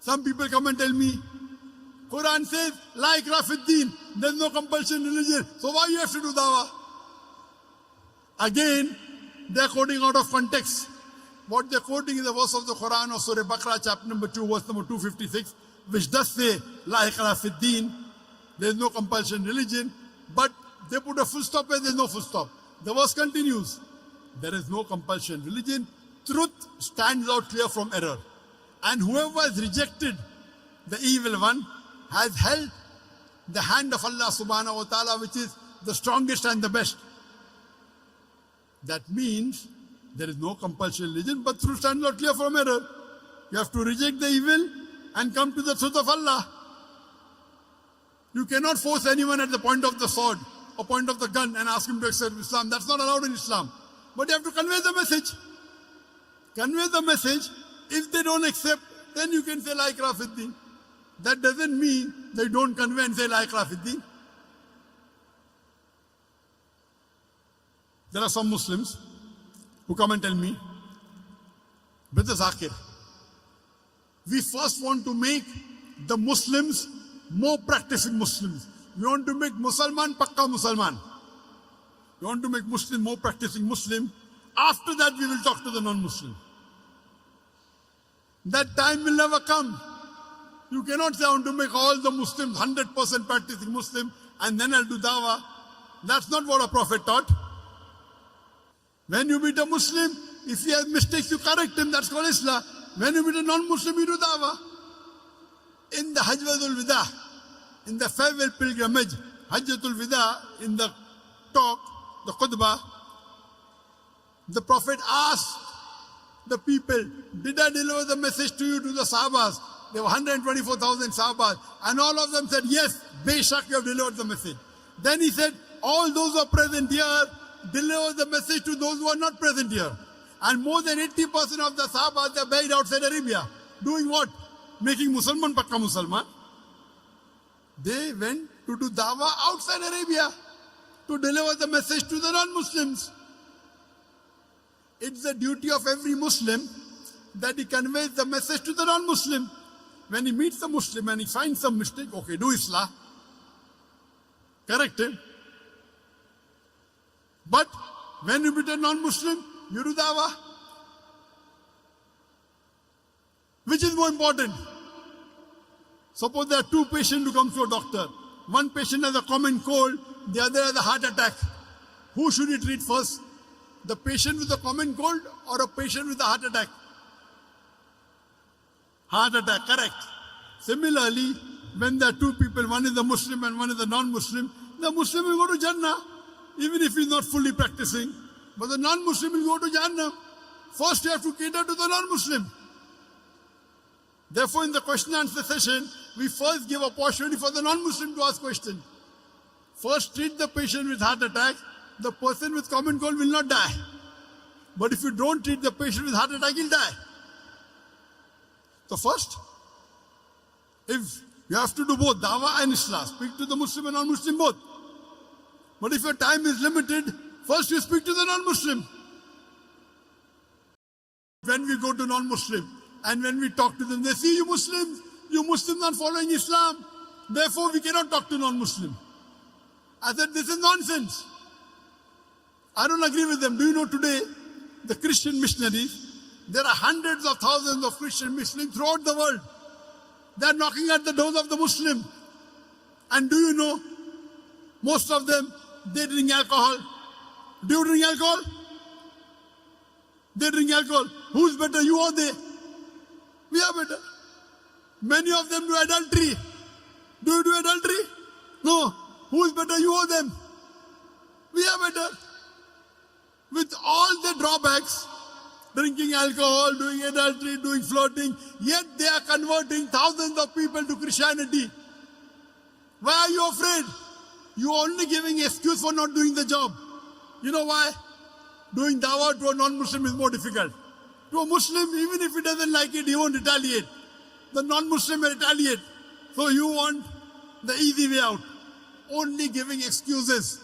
Some people come and tell me, Quran says, La ikrah fid din, there's no compulsion in religion, so why you have to do dawah? Again, they're quoting out of context. What they're quoting is a verse of the Quran of Surah Baqarah, chapter number 2, verse number 256, which does say, La ikrah fid din, there's no compulsion in religion, but they put a full stop where there's no full stop. The verse continues, there is no compulsion in religion, truth stands out clear from error. And whoever has rejected the evil one has held the hand of Allah subhanahu wa ta'ala, which is the strongest and the best. That means there is no compulsion in religion, but truth stands out clear from error. You have to reject the evil and come to the truth of Allah. You cannot force anyone at the point of the sword or point of the gun and ask him to accept Islam. That's not allowed in Islam. But you have to convey the message. Convey the message. If they don't accept, then you can say La ikrah fid din. That doesn't mean they don't convey and say La ikrah fid din. There are some Muslims who come and tell me, Brother Zakir, we first want to make the Muslims more practicing Muslims. We want to make Musalman Pakka Musalman. We want to make Muslim more practicing Muslim. After that, we will talk to the non-Muslim. That time will never come. You cannot say I want to make all the Muslims 100% practicing Muslim and then I'll do dawah. That's not what a prophet taught. When you meet a Muslim, if he has mistakes, you correct him. That's called Islam. When you meet a non-Muslim, you do dawah. In the Hajjatul Wida, in the farewell pilgrimage, Hajjatul Wida, in the talk, the khutbah, the Prophet asked the people, did I deliver the message to you, to the Sahabas? There were 124,000 Sahabas. And all of them said, yes, Beshak, you have delivered the message. Then he said, all those who are present here, deliver the message to those who are not present here. And more than 80% of the Sahabas are buried outside Arabia. Doing what? Making Musalman Pakka Musalman. They went to do dawah outside Arabia to deliver the message to the non-Muslims. It's the duty of every Muslim that he conveys the message to the non-Muslim. When he meets a Muslim and he finds some mistake, okay, do Islah. Correct him. But when you meet a non-Muslim, you do dawah. Which is more important? Suppose there are two patients who come to a doctor. One patient has a common cold, the other has a heart attack. Who should he treat first? The patient with a common cold or a patient with a heart attack? Heart attack, correct. Similarly, when there are two people, one is a Muslim and one is a non-Muslim, the Muslim will go to Jannah, even if he's not fully practicing. But the non-Muslim will go to Jannah. First you have to cater to the non-Muslim. Therefore, in the question and answer session, we first give opportunity for the non-Muslim to ask questions. First treat the patient with heart attack. The person with common cold will not die. But if you don't treat the patient with heart attack, he'll die. So first, if you have to do both, dawah and Islah, speak to the Muslim and non-Muslim both. But if your time is limited, first you speak to the non-Muslim. When we go to non-Muslim and when we talk to them, they see you Muslims are following Islam. Therefore, we cannot talk to non-Muslim. I said, this is nonsense. I don't agree with them. Do you know today, the Christian missionaries, there are hundreds of thousands of Christian Muslims throughout the world. They are knocking at the doors of the Muslim. And do you know, most of them, they drink alcohol. Do you drink alcohol? They drink alcohol. Who's better, you or they? We are better. Many of them do adultery. Do you do adultery? No. Who is better, you or them? We are better. With all the drawbacks, drinking alcohol, doing adultery, doing flirting, yet they are converting thousands of people to Christianity. Why are you afraid? You are only giving excuse for not doing the job. You know why? Doing dawah to a non-Muslim is more difficult. To a Muslim, even if he doesn't like it, he won't retaliate. The non-Muslim will retaliate. So you want the easy way out. Only giving excuses.